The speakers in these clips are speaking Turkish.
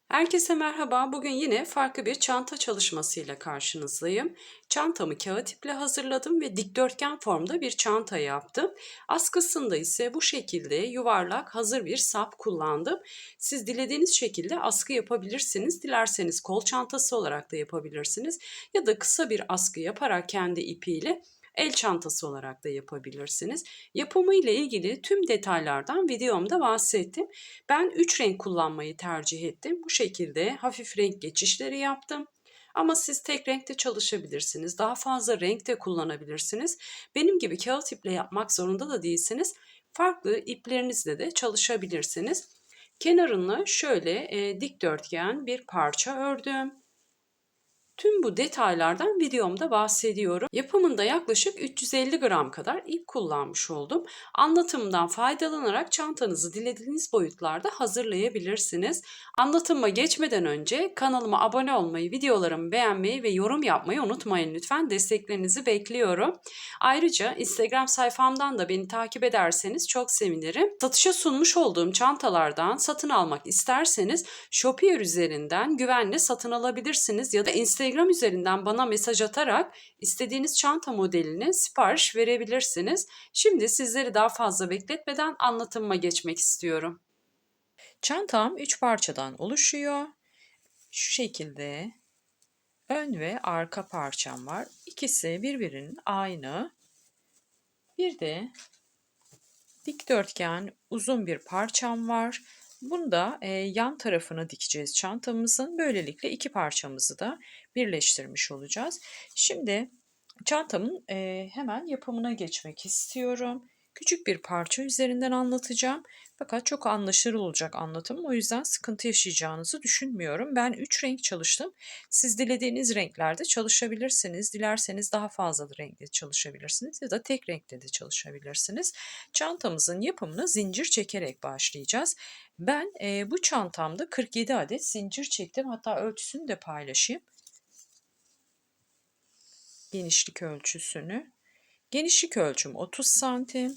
Herkese merhaba. Bugün yine farklı bir çanta çalışmasıyla karşınızdayım. Çantamı kağıt iple hazırladım ve dikdörtgen formda bir çanta yaptım. Askısında ise bu şekilde yuvarlak hazır bir sap kullandım. Siz dilediğiniz şekilde askı yapabilirsiniz. Dilerseniz kol çantası olarak da yapabilirsiniz. Ya da kısa bir askı yaparak kendi ipiyle el çantası olarak da yapabilirsiniz. Yapımı ile ilgili tüm detaylardan videomda bahsettim. Ben 3 renk kullanmayı tercih ettim. Bu şekilde hafif renk geçişleri yaptım. Ama siz tek renkte çalışabilirsiniz. Daha fazla renk de kullanabilirsiniz. Benim gibi kağıt iple yapmak zorunda da değilsiniz. Farklı iplerinizle de çalışabilirsiniz. Kenarını şöyle dikdörtgen bir parça ördüm. Tüm bu detaylardan videomda bahsediyorum. Yapımında yaklaşık 350 gram kadar ip kullanmış oldum. Anlatımdan faydalanarak çantanızı dilediğiniz boyutlarda hazırlayabilirsiniz. Anlatıma geçmeden önce kanalıma abone olmayı, videolarımı beğenmeyi ve yorum yapmayı unutmayın lütfen. Desteklerinizi bekliyorum. Ayrıca Instagram sayfamdan da beni takip ederseniz çok sevinirim. Satışa sunmuş olduğum çantalardan satın almak isterseniz Shopier üzerinden güvenle satın alabilirsiniz ya da Instagram üzerinden bana mesaj atarak istediğiniz çanta modeline sipariş verebilirsiniz. Şimdi sizleri daha fazla bekletmeden anlatıma geçmek istiyorum. Çantam 3 parçadan oluşuyor. Şu şekilde ön ve arka parçam var. İkisi birbirinin aynı. Bir de dikdörtgen uzun bir parçam var. Bunu da yan tarafına dikeceğiz çantamızın. Böylelikle iki parçamızı da birleştirmiş olacağız. Şimdi çantamın hemen yapımına geçmek istiyorum. Küçük bir parça üzerinden anlatacağım. Fakat çok anlaşılır olacak anlatım. O yüzden sıkıntı yaşayacağınızı düşünmüyorum. Ben 3 renk çalıştım. Siz dilediğiniz renklerde çalışabilirsiniz. Dilerseniz daha fazla renkte çalışabilirsiniz ya da tek renkte de çalışabilirsiniz. Çantamızın yapımına zincir çekerek başlayacağız. Ben bu çantamda 47 adet zincir çektim. Hatta ölçüsünü de paylaşayım. Genişlik ölçüsünü. Genişlik ölçüm 30 santim.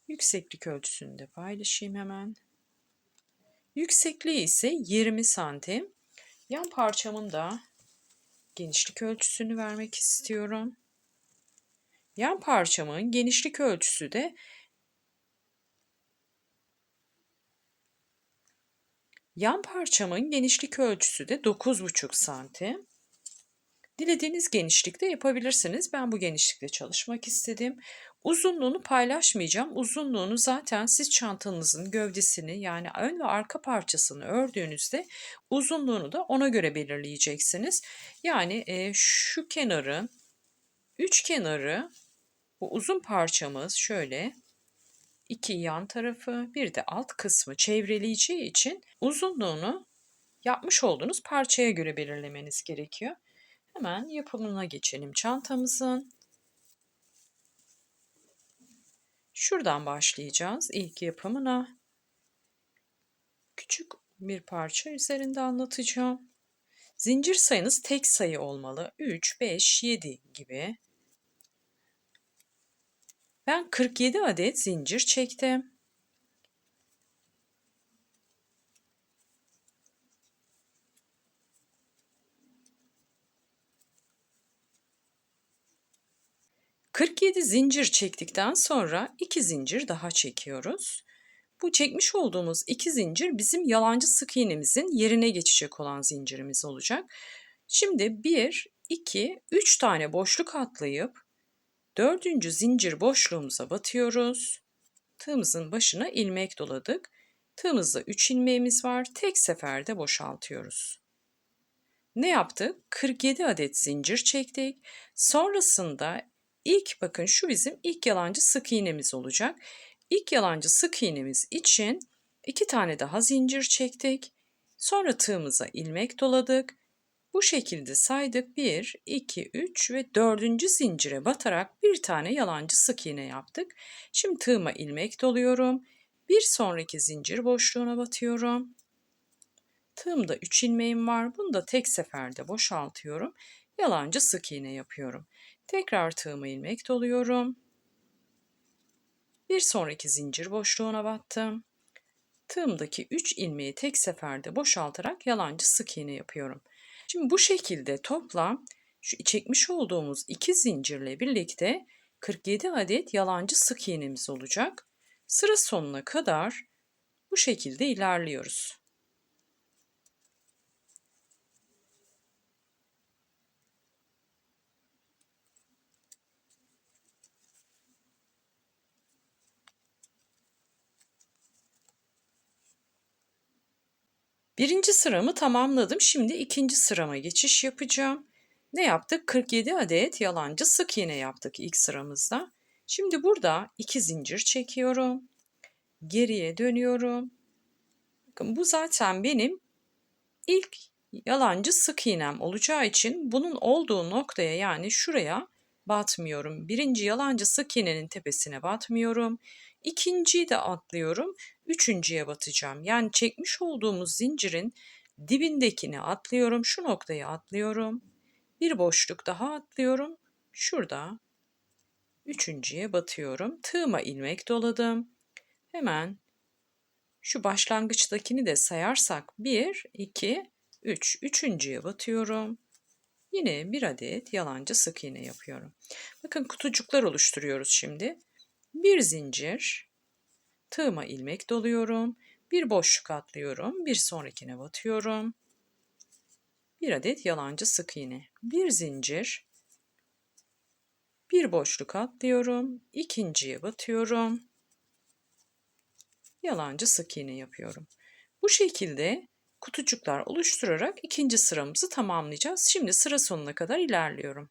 Yükseklik ölçüsünü de paylaşayım hemen. Yüksekliği ise 20 santim. Yan parçamın da genişlik ölçüsünü vermek istiyorum. Yan parçamın genişlik ölçüsü de 9,5 santim. Dilediğiniz genişlikte yapabilirsiniz. Ben bu genişlikte çalışmak istedim. Uzunluğunu paylaşmayacağım. Uzunluğunu zaten siz çantanızın gövdesini yani ön ve arka parçasını ördüğünüzde uzunluğunu da ona göre belirleyeceksiniz. Yani şu kenarın üç kenarı bu uzun parçamız şöyle iki yan tarafı bir de alt kısmı çevreleyeceği için uzunluğunu yapmış olduğunuz parçaya göre belirlemeniz gerekiyor. Hemen yapımına geçelim çantamızın. Şuradan başlayacağız ilk yapımına. Küçük bir parça üzerinde anlatacağım. Zincir sayınız tek sayı olmalı. 3, 5, 7 gibi. Ben 47 adet zincir çektim. ...47 zincir çektikten sonra 2 zincir daha çekiyoruz. Bu çekmiş olduğumuz 2 zincir bizim yalancı sık iğnemizin yerine geçecek olan zincirimiz olacak. Şimdi 1, 2, 3 tane boşluk atlayıp 4. zincir boşluğumuza batıyoruz. Tığımızın başına ilmek doladık. Tığımızda 3 ilmeğimiz var. Tek seferde boşaltıyoruz. Ne yaptık? 47 adet zincir çektik. Sonrasında bakın şu bizim ilk yalancı sık iğnemiz olacak. İlk yalancı sık iğnemiz için 2 tane daha zincir çektik. Sonra tığımıza ilmek doladık. Bu şekilde saydık. 1, 2, 3 ve 4. zincire batarak bir tane yalancı sık iğne yaptık. Şimdi tığıma ilmek doluyorum. Bir sonraki zincir boşluğuna batıyorum. Tığımda 3 ilmeğim var. Bunu da tek seferde boşaltıyorum. Yalancı sık iğne yapıyorum. Tekrar tığıma ilmek doluyorum. Bir sonraki zincir boşluğuna battım. tığımdaki 3 ilmeği tek seferde boşaltarak yalancı sık iğne yapıyorum. Şimdi bu şekilde toplam şu çekmiş olduğumuz 2 zincirle birlikte 47 adet yalancı sık iğnemiz olacak. Sıra sonuna kadar bu şekilde ilerliyoruz. Birinci sıramı tamamladım. Şimdi ikinci sırama geçiş yapacağım. Ne yaptık? 47 adet yalancı sık iğne yaptık ilk sıramızda. Şimdi burada 2 zincir çekiyorum. Geriye dönüyorum. Bakın bu zaten benim ilk yalancı sık iğnem olacağı için bunun olduğu noktaya, yani şuraya batmıyorum. Birinci yalancı sık iğnenin tepesine batmıyorum. İkinciyi de atlıyorum. Üçüncüye batacağım. Yani çekmiş olduğumuz zincirin dibindekini atlıyorum. Şu noktaya atlıyorum. Bir boşluk daha atlıyorum. Şurada üçüncüye batıyorum. Tığıma ilmek doladım. Hemen şu başlangıçtakini de sayarsak 1, 2, 3. Üçüncüye batıyorum. Yine bir adet yalancı sık iğne yapıyorum. Bakın kutucuklar oluşturuyoruz şimdi. Bir zincir, tığıma ilmek doluyorum. Bir boşluk atlıyorum. Bir sonrakine batıyorum. Bir adet yalancı sık iğne. Bir zincir, bir boşluk atlıyorum. İkinciye batıyorum. Yalancı sık iğne yapıyorum. Bu şekilde kutucuklar oluşturarak ikinci sıramızı tamamlayacağız. Şimdi sıra sonuna kadar ilerliyorum.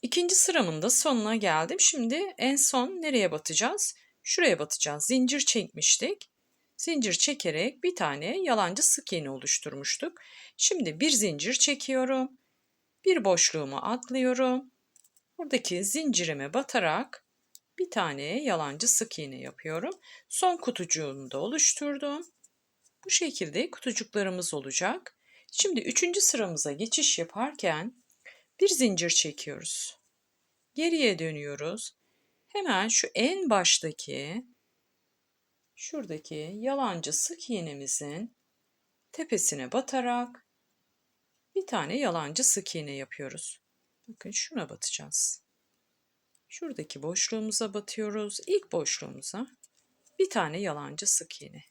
İkinci sıramın da sonuna geldim. Şimdi en son nereye batacağız? Şuraya batacağız. Zincir çekmiştik. Zincir çekerek bir tane yalancı sık iğne oluşturmuştuk. Şimdi bir zincir çekiyorum. Bir boşluğumu atlıyorum. Buradaki zincirime batarak bir tane yalancı sık iğne yapıyorum. Son kutucuğumu da oluşturdum. Bu şekilde kutucuklarımız olacak. Şimdi üçüncü sıramıza geçiş yaparken bir zincir çekiyoruz. Geriye dönüyoruz. Hemen şu en baştaki, şuradaki yalancı sık iğnemizin tepesine batarak bir tane yalancı sık iğne yapıyoruz. Bakın şuna batacağız. Şuradaki boşluğumuza batıyoruz. İlk boşluğumuza bir tane yalancı sık iğne.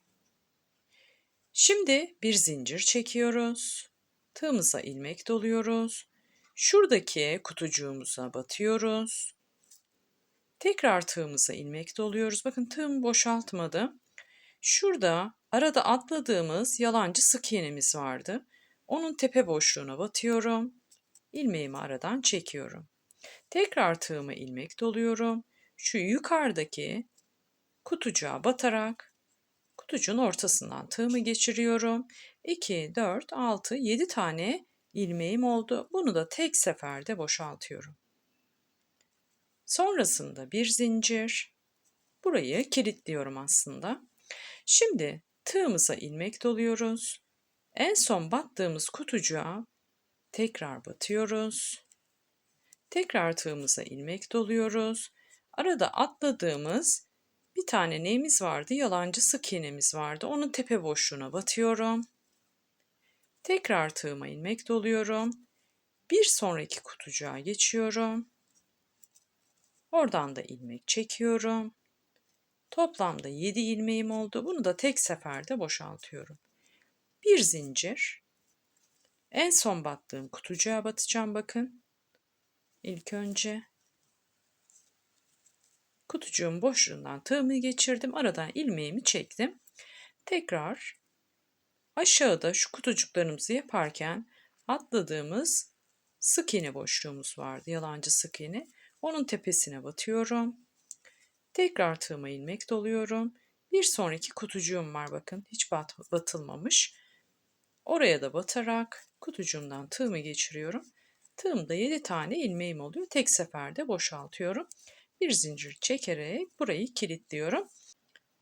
Şimdi bir zincir çekiyoruz. Tığımıza ilmek doluyoruz. Şuradaki kutucuğumuza batıyoruz. Tekrar tığımıza ilmek doluyoruz. Bakın tığımı boşaltmadım. Şurada arada atladığımız yalancı sık iğnemiz vardı. Onun tepe boşluğuna batıyorum. İlmeğimi aradan çekiyorum. Tekrar tığıma ilmek doluyorum. Şu yukarıdaki kutucuğa batarak kutucuğun ortasından tığımı geçiriyorum. 2, 4, 6, 7 tane ilmeğim oldu. Bunu da tek seferde boşaltıyorum. Sonrasında bir zincir. Burayı kilitliyorum aslında. Şimdi tığımıza ilmek doluyoruz. En son battığımız kutucuğa tekrar batıyoruz. Tekrar tığımıza ilmek doluyoruz. Arada atladığımız bir tane neyimiz vardı? Yalancı sık iğnemiz vardı. Onun tepe boşluğuna batıyorum. Tekrar tığıma ilmek doluyorum. Bir sonraki kutucuğa geçiyorum. Oradan da ilmek çekiyorum. Toplamda 7 ilmeğim oldu. Bunu da tek seferde boşaltıyorum. Bir zincir. En son battığım kutucuğa batacağım bakın. İlk önce kutucuğun boşluğundan tığımı geçirdim. Aradan ilmeğimi çektim. Tekrar aşağıda şu kutucuklarımızı yaparken atladığımız sık iğne boşluğumuz vardı. Yalancı sık iğne. Onun tepesine batıyorum. Tekrar tığıma ilmek doluyorum. Bir sonraki kutucuğum var bakın. Hiç batılmamış. Oraya da batarak kutucuğumdan tığımı geçiriyorum. Tığımda 7 tane ilmeğim oluyor. Tek seferde boşaltıyorum. Bir zincir çekerek burayı kilitliyorum.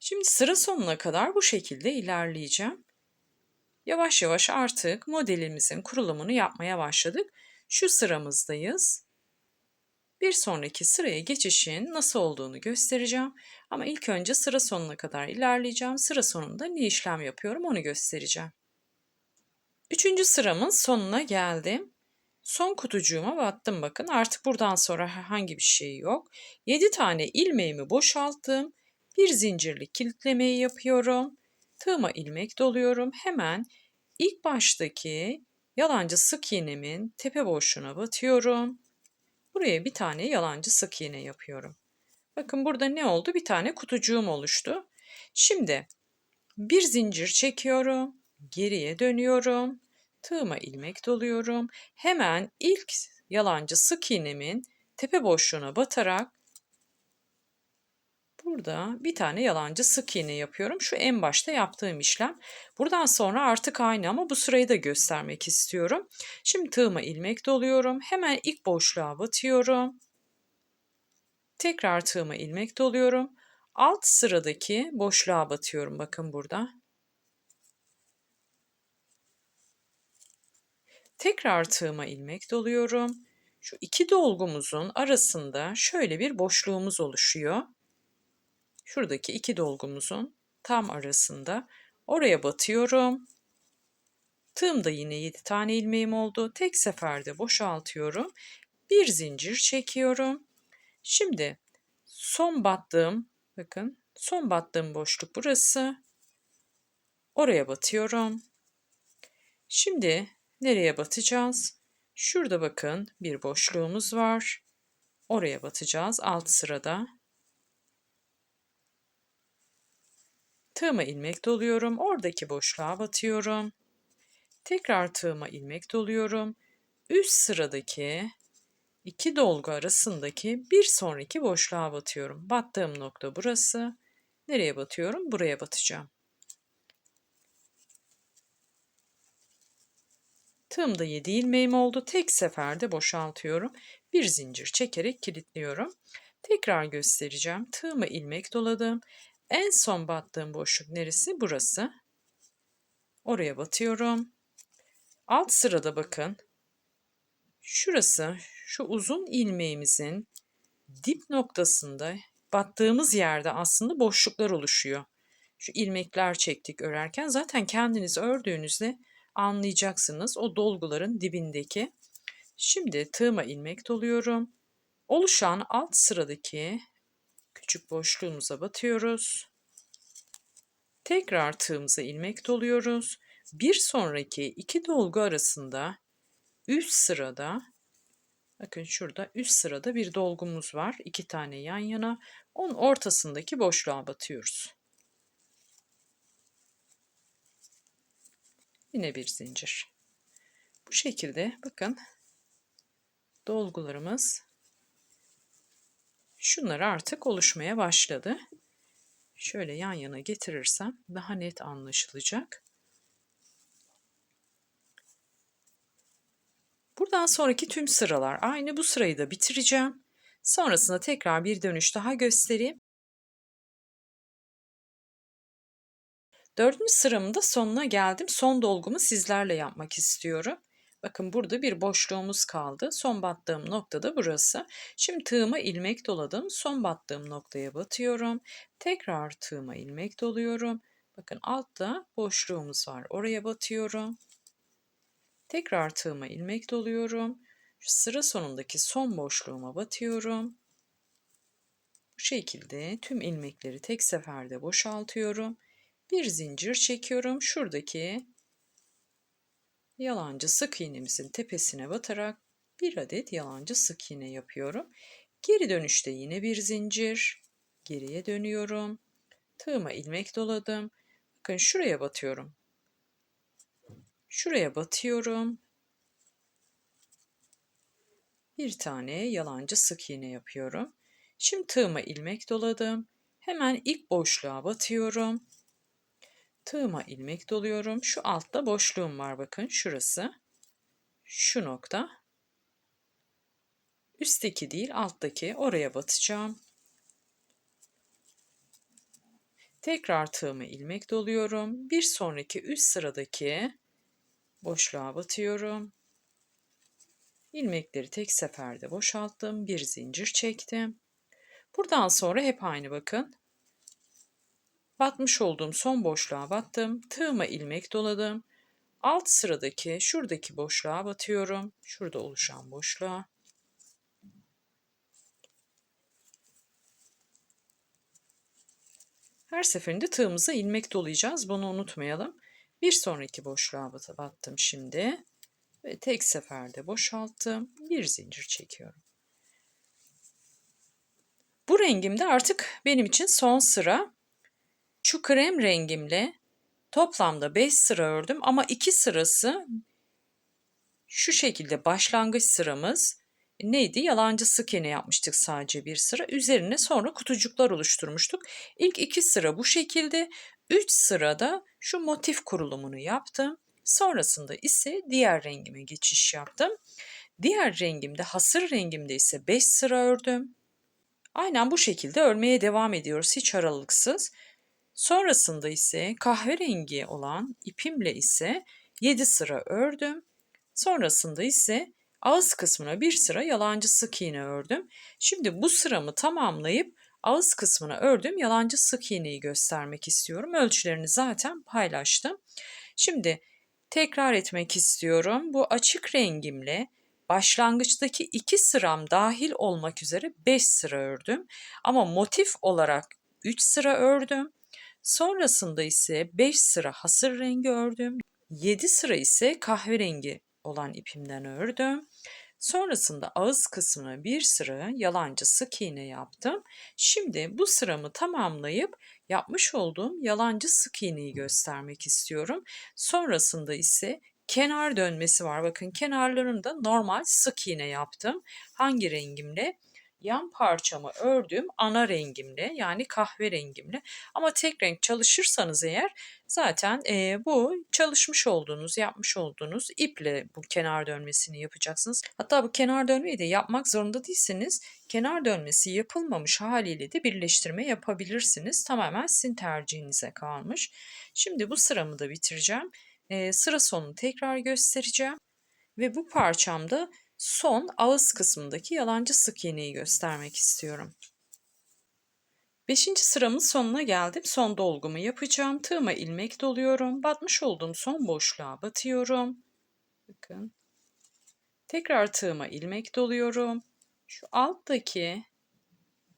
Şimdi sıra sonuna kadar bu şekilde ilerleyeceğim. Yavaş yavaş artık modelimizin kurulumunu yapmaya başladık. Şu sıramızdayız. Bir sonraki sıraya geçişin nasıl olduğunu göstereceğim. Ama ilk önce sıra sonuna kadar ilerleyeceğim. Sıra sonunda ne işlem yapıyorum onu göstereceğim. Üçüncü sıramın sonuna geldim. Son kutucuğuma battım bakın. Artık buradan sonra herhangi bir şey yok. 7 tane ilmeğimi boşalttım. Bir zincirli kilitlemeyi yapıyorum. Tığıma ilmek doluyorum. Hemen ilk baştaki yalancı sık iğnemin tepe boşluğuna batıyorum. Buraya bir tane yalancı sık iğne yapıyorum. Bakın burada ne oldu? Bir tane kutucuğum oluştu. Şimdi bir zincir çekiyorum. Geriye dönüyorum. Tığıma ilmek doluyorum. Hemen ilk yalancı sık iğnemin tepe boşluğuna batarak burada bir tane yalancı sık iğne yapıyorum. Şu en başta yaptığım işlem. Buradan sonra artık aynı ama bu sırayı da göstermek istiyorum. Şimdi tığıma ilmek doluyorum. Hemen ilk boşluğa batıyorum. Tekrar tığıma ilmek doluyorum. Alt sıradaki boşluğa batıyorum bakın burada. Tekrar tığıma ilmek doluyorum. Şu iki dolgumuzun arasında şöyle bir boşluğumuz oluşuyor. Şuradaki iki dolgumuzun tam arasında. Oraya batıyorum. Tığımda yine 7 tane ilmeğim oldu. Tek seferde boşaltıyorum. Bir zincir çekiyorum. Şimdi son battığım, bakın son battığım boşluk burası. Oraya batıyorum. Şimdi nereye batacağız? Şurada bakın bir boşluğumuz var. Oraya batacağız alt sırada. Tığıma ilmek doluyorum. Oradaki boşluğa batıyorum. Tekrar tığıma ilmek doluyorum. Üst sıradaki iki dolgu arasındaki bir sonraki boşluğa batıyorum. Battığım nokta burası. Nereye batıyorum? Buraya batacağım. Tığımda 7 ilmeğim oldu. Tek seferde boşaltıyorum. Bir zincir çekerek kilitliyorum. Tekrar göstereceğim. Tığıma ilmek doladım. En son battığım boşluk neresi? Burası. Oraya batıyorum. Alt sırada bakın. Şurası, şu uzun ilmeğimizin dip noktasında battığımız yerde aslında boşluklar oluşuyor. Şu ilmekler çektik örerken zaten kendiniz ördüğünüzde anlayacaksınız o dolguların dibindeki. Şimdi tığıma ilmek doluyorum. Oluşan alt sıradaki küçük boşluğumuza batıyoruz. Tekrar tığımıza ilmek doluyoruz. Bir sonraki iki dolgu arasında üst sırada, bakın şurada üst sırada bir dolgumuz var. 2 tane yan yana. Onun ortasındaki boşluğa batıyoruz. Yine bir zincir. Bu şekilde bakın dolgularımız şunlar artık oluşmaya başladı. Şöyle yan yana getirirsem daha net anlaşılacak. Buradan sonraki tüm sıralar aynı, bu sırayı da bitireceğim. Sonrasında tekrar bir dönüş daha göstereyim. Dördüncü sıramın da sonuna geldim. Son dolgumu sizlerle yapmak istiyorum. Bakın burada bir boşluğumuz kaldı. Son battığım nokta da burası. Şimdi tığıma ilmek doladım. Son battığım noktaya batıyorum. Tekrar tığıma ilmek doluyorum. Bakın altta boşluğumuz var. Oraya batıyorum. Tekrar tığıma ilmek doluyorum. Şu sıra sonundaki son boşluğuma batıyorum. Bu şekilde tüm ilmekleri tek seferde boşaltıyorum. Bir zincir çekiyorum. Şuradaki yalancı sık iğnemizin tepesine batarak bir adet yalancı sık iğne yapıyorum. Geri dönüşte yine bir zincir. Geriye dönüyorum. Tığıma ilmek doladım. Bakın şuraya batıyorum. Şuraya batıyorum. Bir tane yalancı sık iğne yapıyorum. Şimdi tığıma ilmek doladım. Hemen ilk boşluğa batıyorum. Tığıma ilmek doluyorum. Şu altta boşluğum var bakın şurası. Şu nokta. Üstteki değil alttaki, oraya batacağım. Tekrar tığıma ilmek doluyorum. Bir sonraki üst sıradaki boşluğa batıyorum. İlmekleri tek seferde boşalttım. Bir zincir çektim. Buradan sonra hep aynı bakın. Batmış olduğum son boşluğa battım. Tığıma ilmek doladım. Alt sıradaki şuradaki boşluğa batıyorum. Şurada oluşan boşluğa. Her seferinde tığımıza ilmek dolayacağız. Bunu unutmayalım. Bir sonraki boşluğa battım şimdi. Ve tek seferde boşalttım. Bir zincir çekiyorum. Bu rengimde artık benim için son sıra. Şu krem rengimle toplamda 5 sıra ördüm ama 2 sırası şu şekilde başlangıç sıramız neydi? Yalancı sık iğne yapmıştık sadece bir sıra. Üzerine sonra kutucuklar oluşturmuştuk. İlk 2 sıra bu şekilde. 3 sırada şu motif kurulumunu yaptım. Sonrasında ise diğer rengime geçiş yaptım. Diğer rengimde, hasır rengimde ise 5 sıra ördüm. Aynen bu şekilde örmeye devam ediyoruz hiç aralıksız. Sonrasında ise kahverengi olan ipimle ise 7 sıra ördüm. Sonrasında ise ağız kısmına bir sıra yalancı sık iğne ördüm. Şimdi bu sıramı tamamlayıp ağız kısmına ördüğüm yalancı sık iğneyi göstermek istiyorum. Ölçülerini zaten paylaştım. Şimdi tekrar etmek istiyorum. Bu açık rengimle başlangıçtaki 2 sıram dahil olmak üzere 5 sıra ördüm. Ama motif olarak 3 sıra ördüm. Sonrasında ise 5 sıra hasır rengi ördüm. 7 sıra ise kahverengi olan ipimden ördüm. Sonrasında ağız kısmına bir sıra yalancı sık iğne yaptım. Şimdi bu sıramı tamamlayıp yapmış olduğum yalancı sık iğneyi göstermek istiyorum. Sonrasında ise kenar dönmesi var. Bakın kenarlarında normal sık iğne yaptım. Hangi rengimle? Yan parçamı ördüm ana rengimle yani kahverengimle ama tek renk çalışırsanız eğer zaten bu çalışmış olduğunuz, yapmış olduğunuz iple bu kenar dönmesini yapacaksınız. Hatta bu kenar dönmeyi de yapmak zorunda değilsiniz. Kenar dönmesi yapılmamış haliyle de birleştirme yapabilirsiniz. Tamamen sizin tercihinize kalmış. Şimdi bu sıramı da bitireceğim. Sıra sonunu tekrar göstereceğim. Ve bu parçamda son ağız kısmındaki yalancı sık iğneyi göstermek istiyorum. 5. sıramın sonuna geldim. Son dolgumu yapacağım. Tığıma ilmek doluyorum. Batmış olduğum son boşluğa batıyorum. Bakın. Tekrar tığıma ilmek doluyorum. Şu alttaki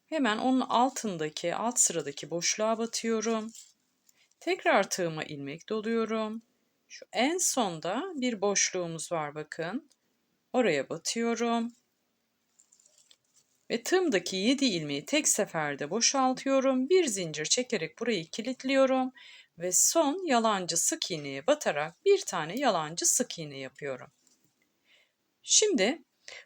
hemen onun altındaki alt sıradaki boşluğa batıyorum. Tekrar tığıma ilmek doluyorum. Şu en sonda bir boşluğumuz var bakın. Oraya batıyorum. Ve tığımdaki 7 ilmeği tek seferde boşaltıyorum. Bir zincir çekerek burayı kilitliyorum. Ve son yalancı sık iğneye batarak bir tane yalancı sık iğne yapıyorum. Şimdi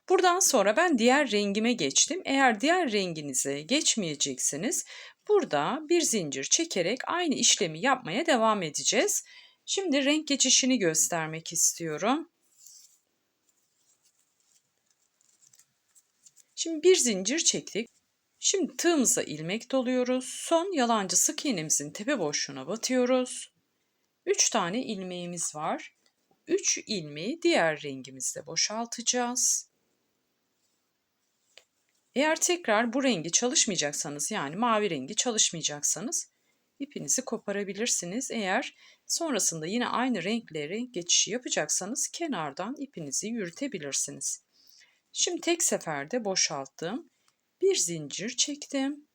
buradan sonra ben diğer rengime geçtim. Eğer diğer renginize geçmeyeceksiniz, burada bir zincir çekerek aynı işlemi yapmaya devam edeceğiz. Şimdi renk geçişini göstermek istiyorum. Şimdi bir zincir çektik. Şimdi tığımıza ilmek doluyoruz. Son yalancı sık iğnemizin tepe boşluğuna batıyoruz. 3 tane ilmeğimiz var. 3 ilmeği diğer rengimizde boşaltacağız. Eğer tekrar bu rengi çalışmayacaksanız yani mavi rengi çalışmayacaksanız ipinizi koparabilirsiniz. Eğer sonrasında yine aynı renkleri geçişi yapacaksanız kenardan ipinizi yürütebilirsiniz. Şimdi tek seferde boşalttım. Bir zincir çektim.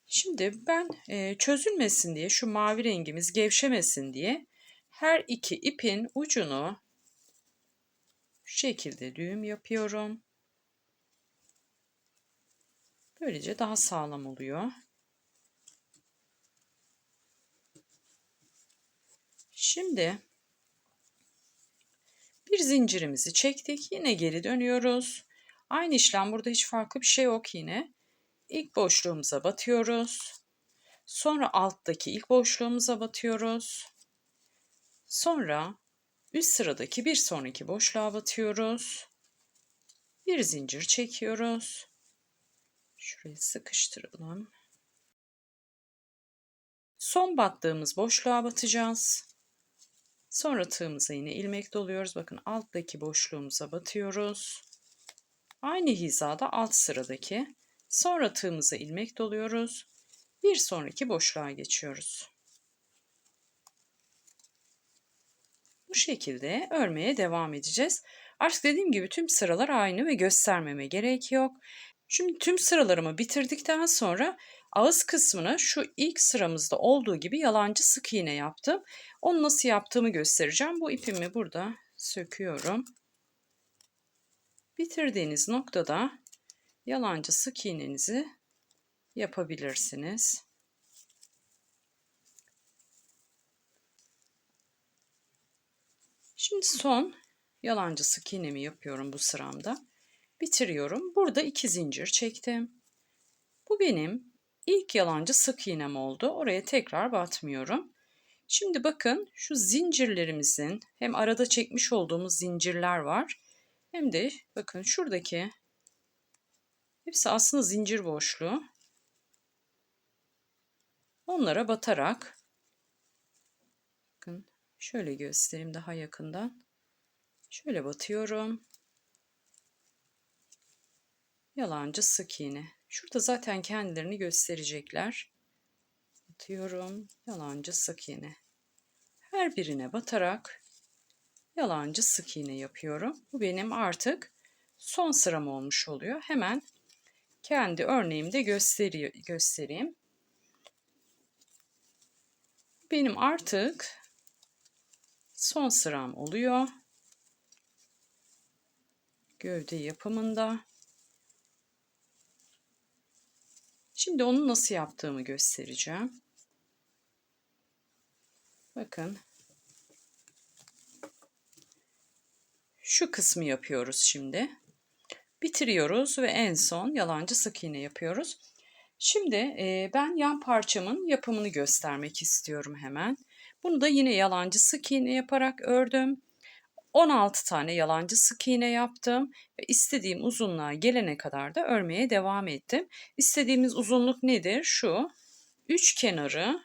Şimdi ben çözülmesin diye şu mavi rengimiz gevşemesin diye her iki ipin ucunu şu şekilde düğüm yapıyorum. Böylece daha sağlam oluyor. Şimdi bir zincirimizi çektik. Yine geri dönüyoruz. Aynı işlem burada hiç farklı bir şey yok yine. İlk boşluğumuza batıyoruz. Sonra alttaki ilk boşluğumuza batıyoruz. Sonra üst sıradaki bir sonraki boşluğa batıyoruz. Bir zincir çekiyoruz. Şurayı sıkıştıralım. Son battığımız boşluğa batacağız. Sonra tığımıza yine ilmek doluyoruz. Bakın alttaki boşluğumuza batıyoruz. Aynı hizada alt sıradaki. Sonra tığımıza ilmek doluyoruz. Bir sonraki boşluğa geçiyoruz. Bu şekilde örmeye devam edeceğiz. Artık dediğim gibi tüm sıralar aynı ve göstermeme gerek yok. Şimdi tüm sıralarımı bitirdikten sonra ağız kısmına şu ilk sıramızda olduğu gibi yalancı sık iğne yaptım. Onu nasıl yaptığımı göstereceğim. Bu ipimi burada söküyorum. Bitirdiğiniz noktada yalancı sık iğnenizi yapabilirsiniz. Şimdi son yalancı sık iğnemi yapıyorum bu sıramda. Bitiriyorum. Burada 2 zincir çektim. Bu benim ilk yalancı sık iğnem oldu. Oraya tekrar batmıyorum. Şimdi bakın şu zincirlerimizin hem arada çekmiş olduğumuz zincirler var. Hem de bakın şuradaki hepsi aslında zincir boşluğu. Onlara batarak bakın şöyle göstereyim daha yakından. Şöyle batıyorum. Yalancı sık iğne. Şurada zaten kendilerini gösterecekler. Batıyorum. Yalancı sık iğne. Her birine batarak yalancı sık iğne yapıyorum. Bu benim artık son sıram olmuş oluyor. Hemen kendi örneğimde göstereyim. Benim artık son sıram oluyor. Gövde yapımında. Şimdi onu nasıl yaptığımı göstereceğim. Bakın. Şu kısmı yapıyoruz şimdi. Bitiriyoruz ve en son yalancı sık iğne yapıyoruz. Şimdi ben yan parçamın yapımını göstermek istiyorum hemen. Bunu da yine yalancı sık iğne yaparak ördüm. 16 tane yalancı sık iğne yaptım ve istediğim uzunluğa gelene kadar da örmeye devam ettim. İstediğimiz uzunluk nedir? Şu üç kenarı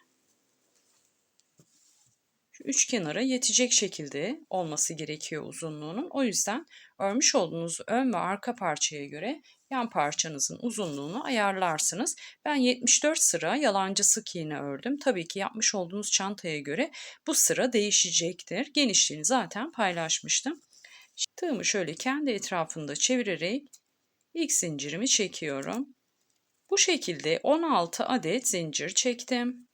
üç kenara yetecek şekilde olması gerekiyor uzunluğunun. O yüzden örmüş olduğunuz ön ve arka parçaya göre yan parçanızın uzunluğunu ayarlarsınız. Ben 74 sıra yalancı sık iğne ördüm. Tabii ki yapmış olduğunuz çantaya göre bu sıra değişecektir. Genişliğini zaten paylaşmıştım. Tığımı şöyle kendi etrafında çevirerek ilk zincirimi çekiyorum. Bu şekilde 16 adet zincir çektim.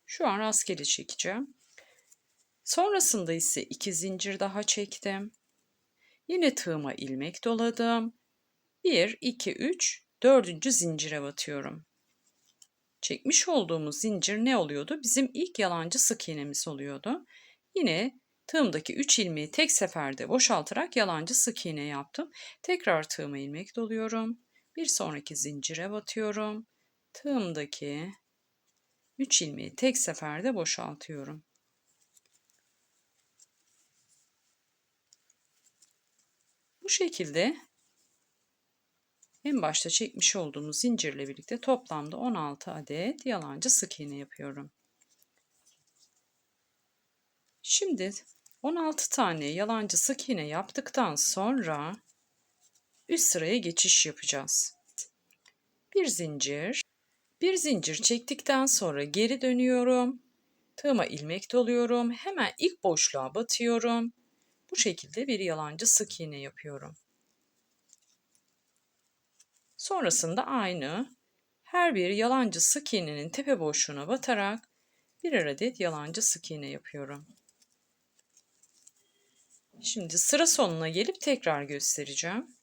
Şu an rastgele çekeceğim. Sonrasında ise 2 zincir daha çektim. Yine tığıma ilmek doladım. 1, 2, 3, 4. zincire batıyorum. Çekmiş olduğumuz zincir ne oluyordu? Bizim ilk yalancı sık iğnemiz oluyordu. Yine tığımdaki 3 ilmeği tek seferde boşaltarak yalancı sık iğne yaptım. Tekrar tığıma ilmek doluyorum. Bir sonraki zincire batıyorum. Tığımdaki 3 ilmeği tek seferde boşaltıyorum. Bu şekilde en başta çekmiş olduğumuz zincirle birlikte toplamda 16 adet yalancı sık iğne yapıyorum. Şimdi 16 tane yalancı sık iğne yaptıktan sonra üst sıraya geçiş yapacağız. Bir zincir çektikten sonra geri dönüyorum. Tığıma ilmek doluyorum. Hemen ilk boşluğa batıyorum. Bu şekilde bir yalancı sık iğne yapıyorum. Sonrasında aynı her bir yalancı sık iğnenin tepe boşluğuna batarak birer adet yalancı sık iğne yapıyorum. Şimdi sıra sonuna gelip tekrar göstereceğim.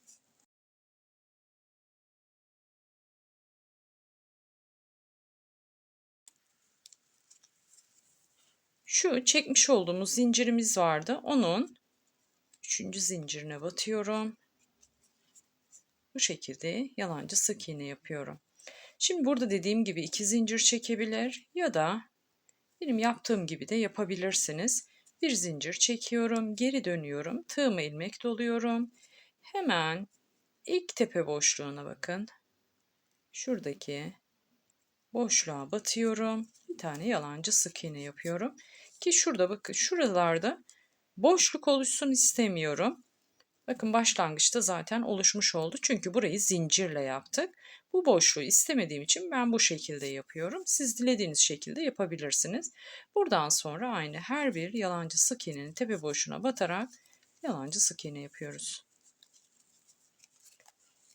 Şu çekmiş olduğumuz zincirimiz vardı. Onun 3. zincirine batıyorum. Bu şekilde yalancı sık iğne yapıyorum. Şimdi burada dediğim gibi 2 zincir çekebilir ya da benim yaptığım gibi de yapabilirsiniz. Bir zincir çekiyorum, geri dönüyorum, tığıma ilmek doluyorum. Hemen ilk tepe boşluğuna bakın. Şuradaki boşluğa batıyorum. Bir tane yalancı sık iğne yapıyorum. Ki şurada bakın, şuralarda boşluk oluşsun istemiyorum. Bakın başlangıçta zaten oluşmuş oldu. Çünkü burayı zincirle yaptık. Bu boşluğu istemediğim için ben bu şekilde yapıyorum. Siz dilediğiniz şekilde yapabilirsiniz. Buradan sonra aynı her bir yalancı sık iğnenin tepe boşluğuna batarak yalancı sık iğne yapıyoruz.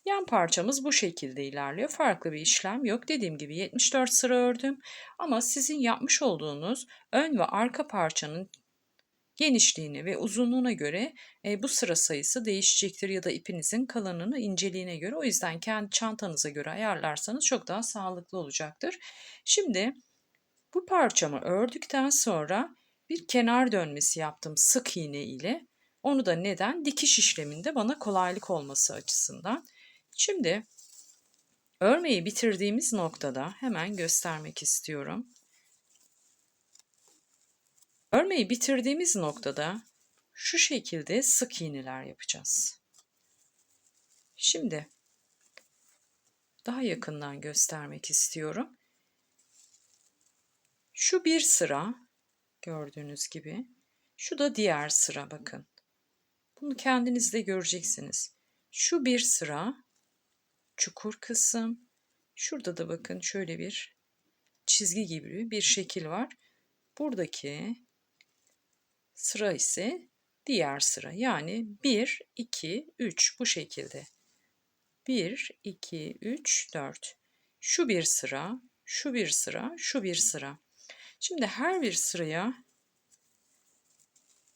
Yan parçamız bu şekilde ilerliyor. Farklı bir işlem yok. Dediğim gibi 74 sıra ördüm. Ama sizin yapmış olduğunuz ön ve arka parçanın genişliğine ve uzunluğuna göre bu sıra sayısı değişecektir ya da ipinizin kalınlığına, inceliğine göre. O yüzden kendi çantanıza göre ayarlarsanız çok daha sağlıklı olacaktır. Şimdi bu parçamı ördükten sonra bir kenar dönmesi yaptım sık iğne ile. Onu da neden? Dikiş işleminde bana kolaylık olması açısından. Şimdi örmeyi bitirdiğimiz noktada hemen göstermek istiyorum. Örmeyi bitirdiğimiz noktada şu şekilde sık iğneler yapacağız. Şimdi daha yakından göstermek istiyorum. Şu bir sıra gördüğünüz gibi. Şu da diğer sıra bakın. Bunu kendiniz de göreceksiniz. Şu bir sıra çukur kısım. Şurada da bakın şöyle bir çizgi gibi bir şekil var. Buradaki sıra ise diğer sıra. Yani 1, 2, 3 bu şekilde. 1, 2, 3, 4. Şu bir sıra, şu bir sıra, şu bir sıra. Şimdi her bir sıraya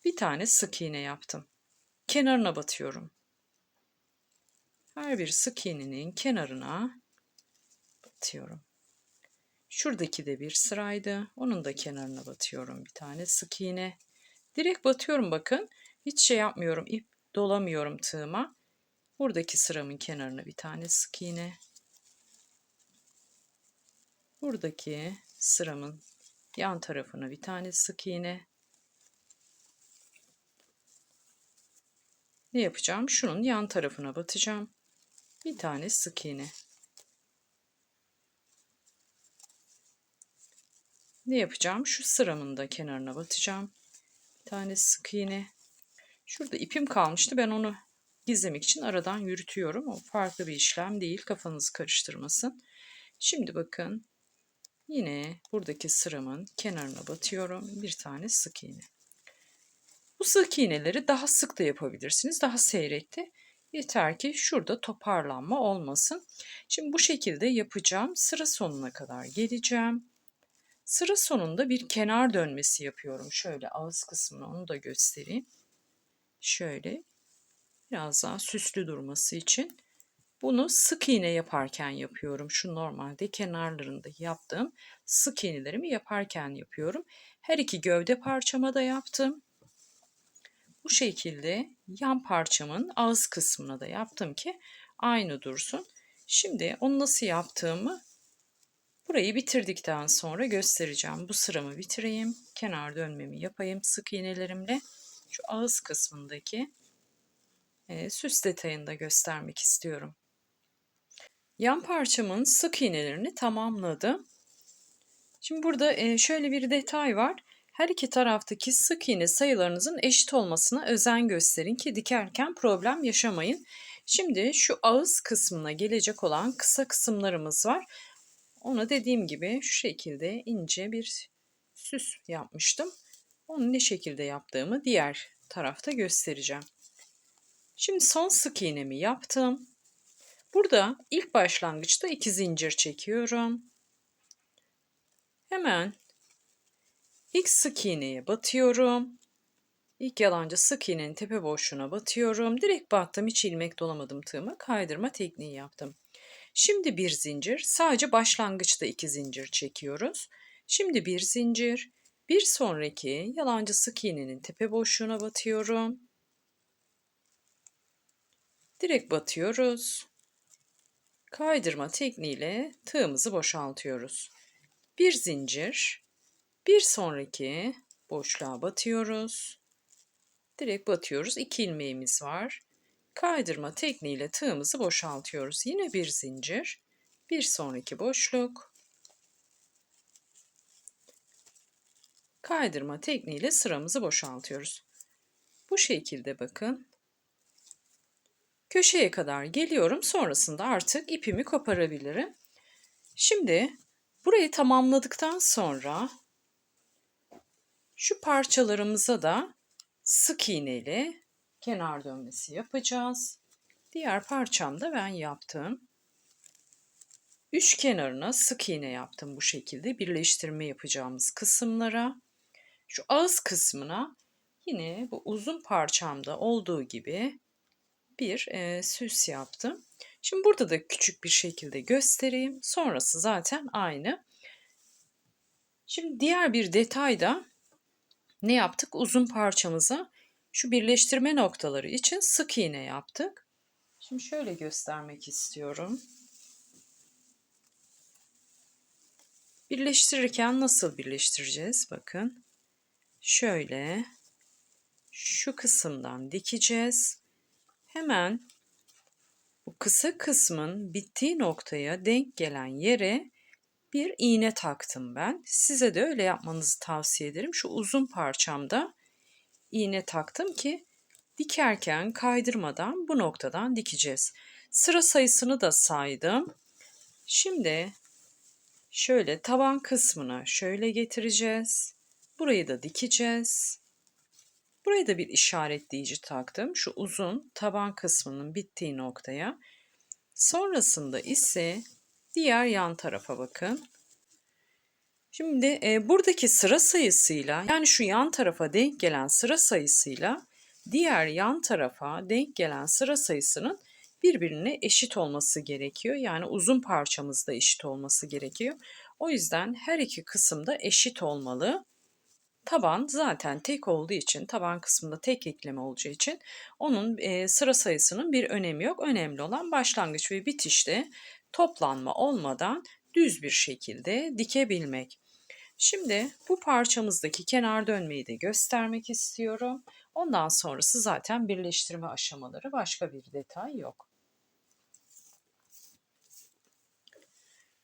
bir tane sık iğne yaptım. Kenarına batıyorum. Her bir sık iğnenin kenarına batıyorum. Şuradaki de bir sıraydı. Onun da kenarına batıyorum bir tane sık iğne. Direkt batıyorum bakın. Hiç şey yapmıyorum. İp dolamıyorum tığıma. Buradaki sıramın kenarına bir tane sık iğne. Buradaki sıramın yan tarafına bir tane sık iğne. Ne yapacağım? Şunun yan tarafına batacağım. Bir tane sık iğne. Ne yapacağım? Şu sıramın da kenarına batacağım. Bir tane sık iğne. Şurada ipim kalmıştı. Ben onu gizlemek için aradan yürütüyorum. O farklı bir işlem değil. Kafanızı karıştırmasın. Şimdi bakın. Yine buradaki sıramın kenarına batıyorum. Bir tane sık iğne. Bu sık iğneleri daha sık da yapabilirsiniz. Daha seyrek de. Yeter ki şurada toparlanma olmasın. Şimdi bu şekilde yapacağım. Sıra sonuna kadar geleceğim. Sıra sonunda bir kenar dönmesi yapıyorum. Şöyle ağız kısmını onu da göstereyim. Şöyle biraz daha süslü durması için. Bunu sık iğne yaparken yapıyorum. Şu normalde kenarlarında yaptığım sık iğnelerimi yaparken yapıyorum. Her iki gövde parçama da yaptım. Bu şekilde yan parçamın ağız kısmına da yaptım ki aynı dursun. Şimdi onu nasıl yaptığımı burayı bitirdikten sonra göstereceğim. Bu sıramı bitireyim. Kenar dönmemi yapayım sık iğnelerimle. Şu ağız kısmındaki süs detayını da göstermek istiyorum. Yan parçamın sık iğnelerini tamamladım. Şimdi burada şöyle bir detay var. Her iki taraftaki sık iğne sayılarınızın eşit olmasına özen gösterin ki dikerken problem yaşamayın. Şimdi şu ağız kısmına gelecek olan kısa kısımlarımız var. Ona dediğim gibi şu şekilde ince bir süs yapmıştım. Onu ne şekilde yaptığımı diğer tarafta göstereceğim. Şimdi son sık iğnemi yaptım. Burada ilk başlangıçta 2 zincir çekiyorum. Hemen ilk sık iğneye batıyorum. İlk yalancı sık iğnenin tepe boşluğuna batıyorum. Direkt battım, hiç ilmek dolamadım tığıma. Kaydırma tekniği yaptım. Şimdi bir zincir, sadece başlangıçta 2 zincir çekiyoruz. Şimdi bir zincir, bir sonraki yalancı sık iğnenin tepe boşluğuna batıyorum. Direkt batıyoruz. Kaydırma tekniğiyle tığımızı boşaltıyoruz. Bir zincir, bir sonraki boşluğa batıyoruz. Direkt batıyoruz. 2 ilmeğimiz var. Kaydırma tekniğiyle tığımızı boşaltıyoruz. Yine bir zincir, bir sonraki boşluk. kaydırma tekniğiyle sıramızı boşaltıyoruz. Bu şekilde bakın. Köşeye kadar geliyorum. Sonrasında artık ipimi koparabilirim. Şimdi burayı tamamladıktan sonra şu parçalarımıza da sık iğne ile kenar dönmesi yapacağız. Diğer parçamda ben yaptım. Üç kenarına sık iğne yaptım bu şekilde birleştirme yapacağımız kısımlara. Şu ağız kısmına yine bu uzun parçamda olduğu gibi bir süs yaptım. Şimdi burada da küçük bir şekilde göstereyim. Sonrası zaten aynı. Şimdi diğer bir detayda ne yaptık? Uzun parçamıza şu birleştirme noktaları için sık iğne yaptık. Şimdi şöyle göstermek istiyorum. Birleştirirken nasıl birleştireceğiz? Bakın. Şöyle şu kısımdan dikeceğiz. Hemen bu kısa kısmın bittiği noktaya denk gelen yere bir iğne taktım ben. Size de öyle yapmanızı tavsiye ederim. Şu uzun parçamda iğne taktım ki dikerken kaydırmadan bu noktadan dikeceğiz. Sıra sayısını da saydım. Şimdi şöyle taban kısmına şöyle getireceğiz. Burayı da dikeceğiz. Buraya da bir işaretleyici taktım. Şu uzun taban kısmının bittiği noktaya. Sonrasında ise diğer yan tarafa bakın. Şimdi buradaki sıra sayısıyla yani şu yan tarafa denk gelen sıra sayısıyla diğer yan tarafa denk gelen sıra sayısının birbirine eşit olması gerekiyor. Yani uzun parçamızda eşit olması gerekiyor. O yüzden her iki kısımda eşit olmalı. Taban zaten tek olduğu için, taban kısmında tek ekleme olacağı için onun sıra sayısının bir önemi yok. Önemli olan başlangıç ve bitişte toplanma olmadan düz bir şekilde dikebilmek. Şimdi bu parçamızdaki kenar dönmeyi de göstermek istiyorum. Ondan sonrası zaten birleştirme aşamaları, başka bir detay yok.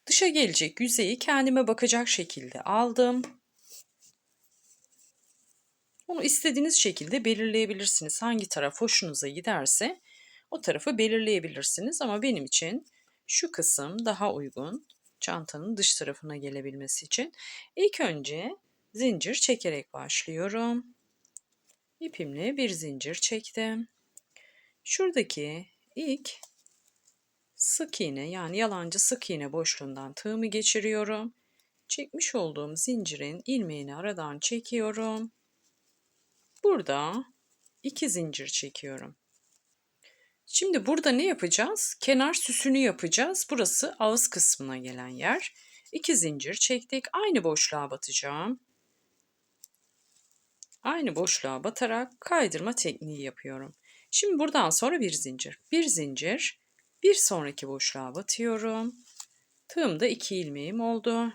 Dışa gelecek yüzeyi kendime bakacak şekilde aldım. Bunu istediğiniz şekilde belirleyebilirsiniz. Hangi taraf hoşunuza giderse o tarafı belirleyebilirsiniz. Ama benim için şu kısım daha uygun. Çantanın dış tarafına gelebilmesi için. İlk önce zincir çekerek başlıyorum. İpimle bir zincir çektim. Şuradaki ilk sık iğne yani yalancı sık iğne boşluğundan tığımı geçiriyorum. Çekmiş olduğum zincirin ilmeğini aradan çekiyorum. Burada 2 zincir çekiyorum. Şimdi burada ne yapacağız? Kenar süsünü yapacağız. Burası ağız kısmına gelen yer. 2 zincir çektik. Aynı boşluğa batacağım. Aynı boşluğa batarak kaydırma tekniği yapıyorum. Şimdi buradan sonra bir zincir. Bir zincir. Bir sonraki boşluğa batıyorum. Tığımda 2 ilmeğim oldu.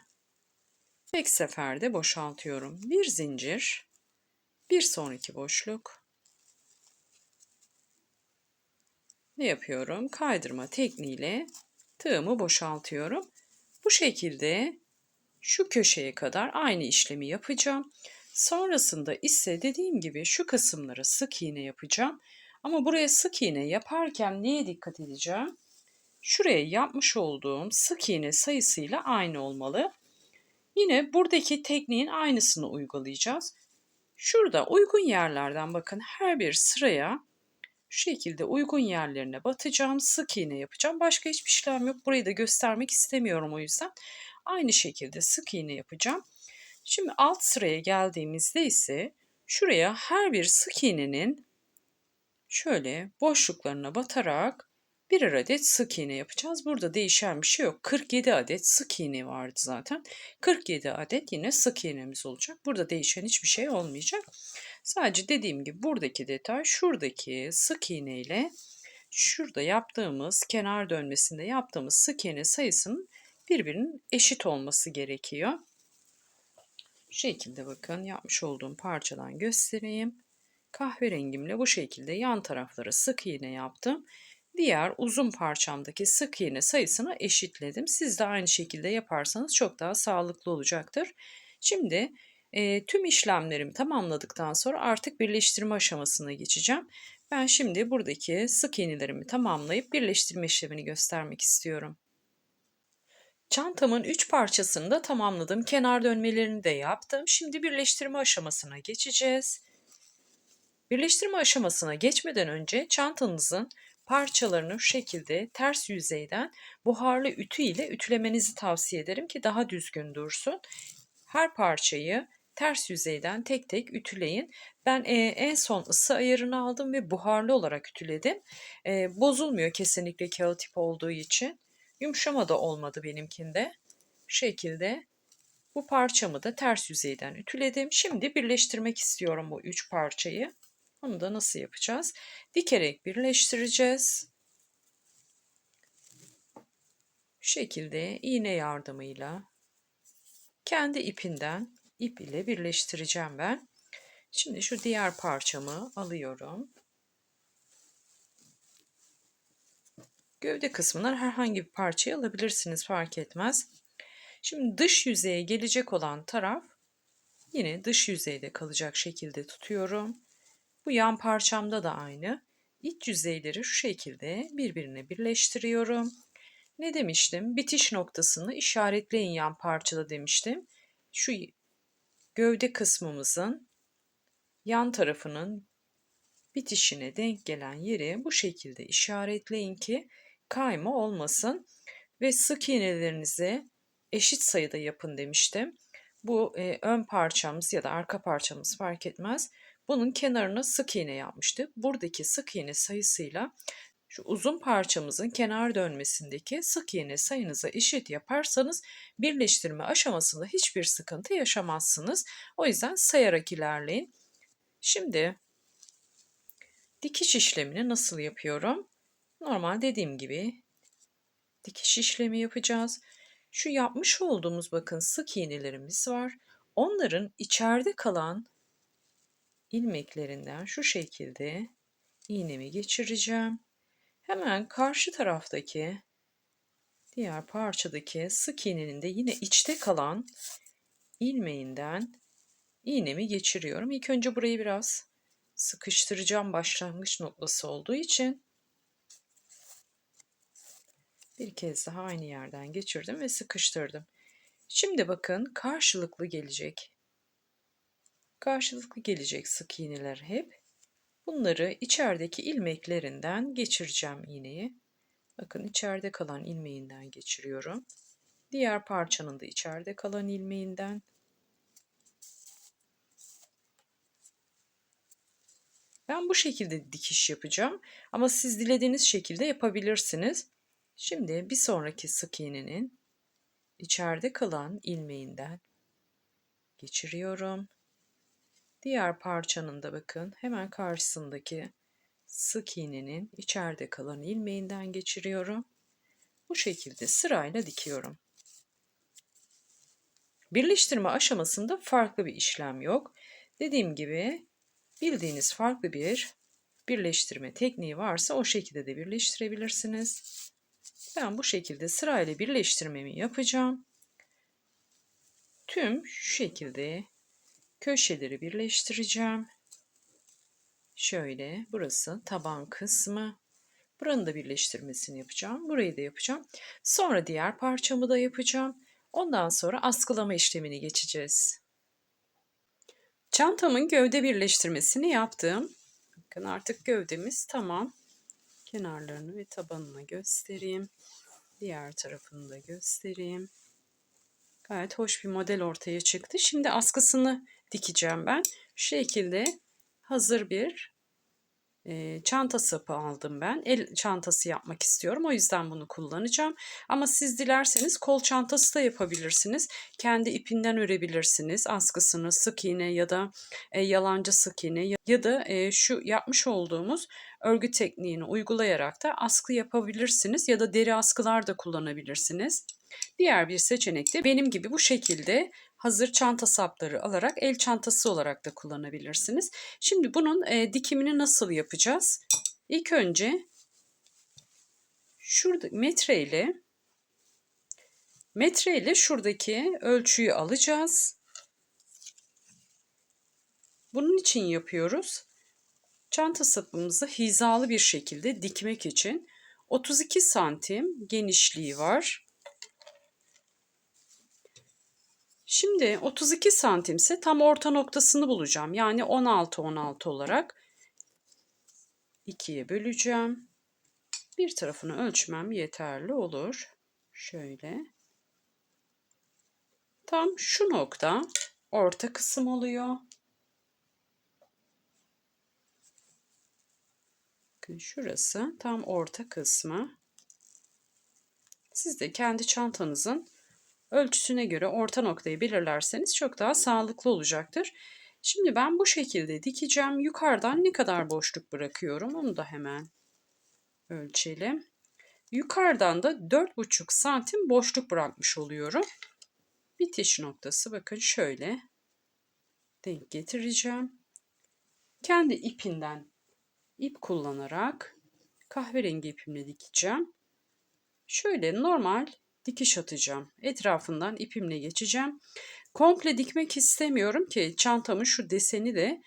Tek seferde boşaltıyorum. Bir zincir. Bir sonraki boşluk. Ne yapıyorum? Kaydırma tekniğiyle tığımı boşaltıyorum. Bu şekilde şu köşeye kadar aynı işlemi yapacağım. Sonrasında ise dediğim gibi şu kısımlara sık iğne yapacağım. Ama buraya sık iğne yaparken neye dikkat edeceğim? Şuraya yapmış olduğum sık iğne sayısıyla aynı olmalı. Yine buradaki tekniğin aynısını uygulayacağız. Şurada uygun yerlerden bakın her bir sıraya şu şekilde uygun yerlerine batacağım, sık iğne yapacağım. Başka hiçbir işlem yok. Burayı da göstermek istemiyorum o yüzden. Aynı şekilde sık iğne yapacağım. Şimdi alt sıraya geldiğimizde ise şuraya her bir sık iğnenin şöyle boşluklarına batarak birer adet sık iğne yapacağız. Burada değişen bir şey yok. 47 adet sık iğne vardı zaten. 47 adet yine sık iğnemiz olacak. Burada değişen hiçbir şey olmayacak. Sadece dediğim gibi buradaki detay şuradaki sık iğne ile şurada yaptığımız kenar dönmesinde yaptığımız sık iğne sayısının birbirinin eşit olması gerekiyor. Şu şekilde bakın yapmış olduğum parçadan göstereyim. Kahverengimle bu şekilde yan taraflara sık iğne yaptım. Diğer uzun parçamdaki sık iğne sayısını eşitledim. Siz de aynı şekilde yaparsanız çok daha sağlıklı olacaktır. Şimdi Tüm işlemlerimi tamamladıktan sonra artık birleştirme aşamasına geçeceğim. Ben şimdi buradaki sık iğnelerimi tamamlayıp birleştirme işlemini göstermek istiyorum. Çantamın 3 parçasını da tamamladım. Kenar dönmelerini de yaptım. Şimdi birleştirme aşamasına geçeceğiz. Birleştirme aşamasına geçmeden önce çantanızın parçalarını şu şekilde ters yüzeyden buharlı ütü ile ütülemenizi tavsiye ederim ki daha düzgün dursun. Her parçayı ters yüzeyden tek tek ütüleyin. Ben en son ısı ayarını aldım ve buharlı olarak ütüledim. Bozulmuyor kesinlikle kağıt ip olduğu için. Yumuşama da olmadı benimkinde. Bu şekilde bu parçamı da ters yüzeyden ütüledim. Şimdi birleştirmek istiyorum bu 3 parçayı. Onu da nasıl yapacağız? Dikerek birleştireceğiz. Bu şekilde iğne yardımıyla kendi ipinden ip ile birleştireceğim ben. Şimdi şu diğer parçamı alıyorum. Gövde kısmından herhangi bir parçayı alabilirsiniz, fark etmez. Şimdi dış yüzeye gelecek olan taraf yine dış yüzeyde kalacak şekilde tutuyorum. Bu yan parçamda da aynı. İç yüzeyleri şu şekilde birbirine birleştiriyorum. Ne demiştim? Bitiş noktasını işaretleyin yan parçada demiştim. Şu gövde kısmımızın yan tarafının bitişine denk gelen yeri bu şekilde işaretleyin ki kayma olmasın ve sık iğnelerinizi eşit sayıda yapın demiştim. Bu ön parçamız ya da arka parçamız fark etmez. Bunun kenarına sık iğne yapmıştık. Buradaki sık iğne sayısıyla şu uzun parçamızın kenar dönmesindeki sık iğne sayınıza eşit yaparsanız birleştirme aşamasında hiçbir sıkıntı yaşamazsınız. O yüzden sayarak ilerleyin. Şimdi dikiş işlemini nasıl yapıyorum? Normal dediğim gibi dikiş işlemi yapacağız. Şu yapmış olduğumuz bakın sık iğnelerimiz var. Onların içeride kalan ilmeklerinden şu şekilde iğnemi geçireceğim. Hemen karşı taraftaki diğer parçadaki sık iğnenin de yine içte kalan ilmeğinden iğnemi geçiriyorum. İlk önce burayı biraz sıkıştıracağım, başlangıç noktası olduğu için. Bir kez daha aynı yerden geçirdim ve sıkıştırdım. Şimdi bakın karşılıklı gelecek. Karşılıklı gelecek sık iğneler hep. Bunları içerideki ilmeklerinden geçireceğim iğneyi. Bakın içeride kalan ilmeğinden geçiriyorum. Diğer parçanın da içeride kalan ilmeğinden. Ben bu şekilde dikiş yapacağım ama siz dilediğiniz şekilde yapabilirsiniz. Şimdi bir sonraki sık iğnenin içeride kalan ilmeğinden geçiriyorum. Diğer parçanın da bakın hemen karşısındaki sık iğnenin içeride kalan ilmeğinden geçiriyorum. Bu şekilde sırayla dikiyorum. Birleştirme aşamasında farklı bir işlem yok. Dediğim gibi bildiğiniz farklı bir birleştirme tekniği varsa o şekilde de birleştirebilirsiniz. Ben bu şekilde sırayla birleştirmemi yapacağım. Tüm şu şekilde köşeleri birleştireceğim. Şöyle burası taban kısmı. Buranın da birleştirmesini yapacağım. Burayı da yapacağım. Sonra diğer parçamı da yapacağım. Ondan sonra askılama işlemini geçeceğiz. Çantamın gövde birleştirmesini yaptım. Bakın artık gövdemiz tamam. Kenarlarını ve tabanını göstereyim. Diğer tarafını da göstereyim. Gayet hoş bir model ortaya çıktı. Şimdi askısını dikeceğim ben. Şu şekilde hazır bir çanta sapı aldım ben. El çantası yapmak istiyorum. O yüzden bunu kullanacağım. Ama siz dilerseniz kol çantası da yapabilirsiniz. Kendi ipinden örebilirsiniz. Askısını sık iğne ya da yalancı sık iğne ya da şu yapmış olduğumuz örgü tekniğini uygulayarak da askı yapabilirsiniz. Ya da deri askılar da kullanabilirsiniz. Diğer bir seçenek de benim gibi bu şekilde hazır çanta sapları alarak el çantası olarak da kullanabilirsiniz. Şimdi bunun dikimini nasıl yapacağız? İlk önce şurada metre ile şuradaki ölçüyü alacağız. Bunun için yapıyoruz. Çanta sapımızı hizalı bir şekilde dikmek için 32 santim genişliği var. Şimdi 32 santimse tam orta noktasını bulacağım. Yani 16-16 olarak 2'ye böleceğim. Bir tarafını ölçmem yeterli olur. Şöyle. Tam şu nokta orta kısım oluyor. Bakın şurası tam orta kısmı. Siz de kendi çantanızın ölçüsüne göre orta noktayı belirlerseniz çok daha sağlıklı olacaktır. Şimdi ben bu şekilde dikeceğim. Yukarıdan ne kadar boşluk bırakıyorum onu da hemen ölçelim. Yukarıdan da 4,5 santim boşluk bırakmış oluyorum. Bitiş noktası bakın şöyle denk getireceğim. Kendi ipinden ip kullanarak kahverengi ipimle dikeceğim. Şöyle normal dikiş atacağım. Etrafından ipimle geçeceğim. Komple dikmek istemiyorum ki çantamın şu deseni de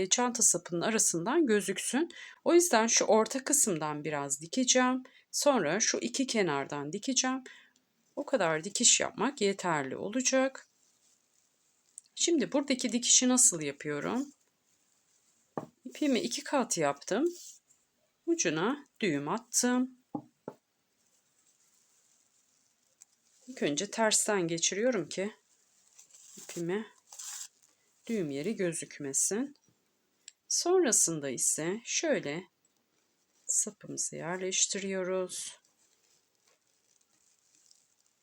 çanta sapının arasından gözüksün. O yüzden şu orta kısımdan biraz dikeceğim. Sonra şu iki kenardan dikeceğim. O kadar dikiş yapmak yeterli olacak. Şimdi buradaki dikişi nasıl yapıyorum? İpimi 2 kat yaptım. Ucuna düğüm attım. İlk önce tersten geçiriyorum ki ipimi düğüm yeri gözükmesin. Sonrasında ise şöyle sapımızı yerleştiriyoruz.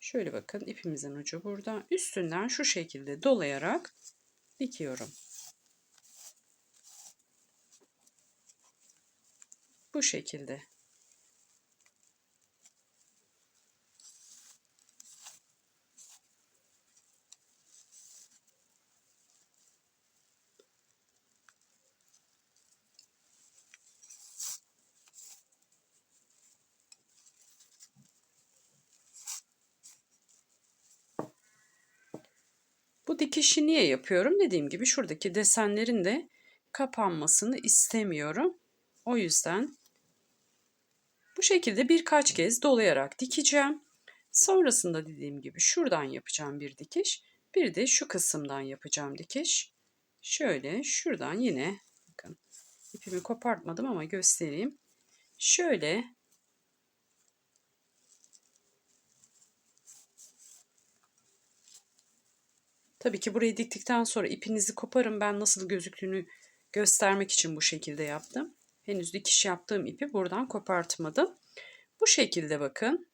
Şöyle bakın ipimizin ucu burada. Üstünden şu şekilde dolayarak dikiyorum. Bu şekilde. Bu dikişi niye yapıyorum? Dediğim gibi şuradaki desenlerin de kapanmasını istemiyorum. O yüzden bu şekilde birkaç kez dolayarak dikeceğim. Sonrasında dediğim gibi şuradan yapacağım bir dikiş. Bir de şu kısımdan yapacağım dikiş. Şöyle şuradan yine bakın ipimi kopartmadım ama göstereyim. Şöyle tabii ki burayı diktikten sonra ipinizi koparın. Ben nasıl gözüktüğünü göstermek için bu şekilde yaptım. Henüz dikiş yaptığım ipi buradan kopartmadım. Bu şekilde bakın.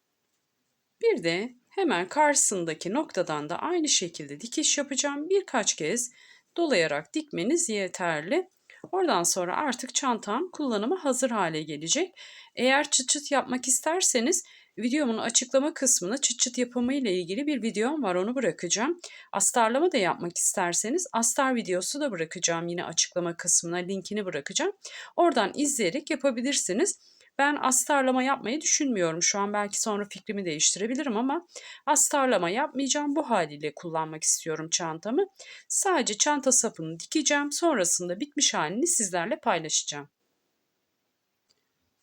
Bir de hemen karşısındaki noktadan da aynı şekilde dikiş yapacağım. Birkaç kez dolayarak dikmeniz yeterli. Oradan sonra artık çantam kullanıma hazır hale gelecek. Eğer çıt çıt yapmak isterseniz videomun açıklama kısmına çıt çıt yapımı ile ilgili bir videom var, onu bırakacağım. Astarlama da yapmak isterseniz astar videosu da bırakacağım, yine açıklama kısmına linkini bırakacağım. Oradan izleyerek yapabilirsiniz. Ben astarlama yapmayı düşünmüyorum. Şu an belki sonra fikrimi değiştirebilirim ama astarlama yapmayacağım. Bu haliyle kullanmak istiyorum çantamı. Sadece çanta sapını dikeceğim. Sonrasında bitmiş halini sizlerle paylaşacağım.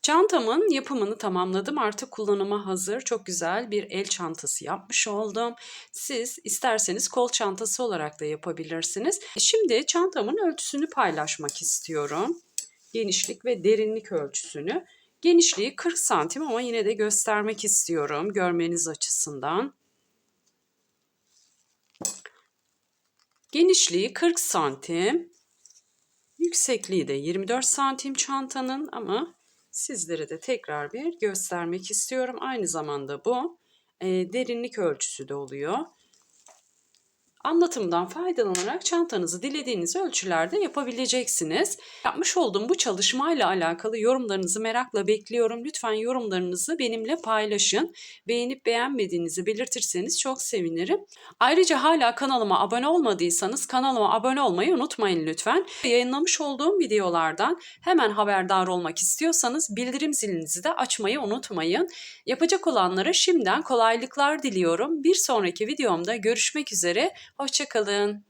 Çantamın yapımını tamamladım. Artık kullanıma hazır. Çok güzel bir el çantası yapmış oldum. Siz isterseniz kol çantası olarak da yapabilirsiniz. Şimdi çantamın ölçüsünü paylaşmak istiyorum. Genişlik ve derinlik ölçüsünü. Genişliği 40 santim ama yine de göstermek istiyorum görmeniz açısından. Genişliği 40 santim. Yüksekliği de 24 santim çantanın ama sizlere de tekrar bir göstermek istiyorum. Aynı zamanda bu derinlik ölçüsü de oluyor. Anlatımdan faydalanarak çantanızı dilediğiniz ölçülerde yapabileceksiniz. Yapmış olduğum bu çalışmayla alakalı yorumlarınızı merakla bekliyorum. Lütfen yorumlarınızı benimle paylaşın. Beğenip beğenmediğinizi belirtirseniz çok sevinirim. Ayrıca hala kanalıma abone olmadıysanız kanalıma abone olmayı unutmayın lütfen. Yayınlamış olduğum videolardan hemen haberdar olmak istiyorsanız bildirim zilinizi de açmayı unutmayın. Yapacak olanlara şimdiden kolaylıklar diliyorum. Bir sonraki videomda görüşmek üzere. Hoşça kalın.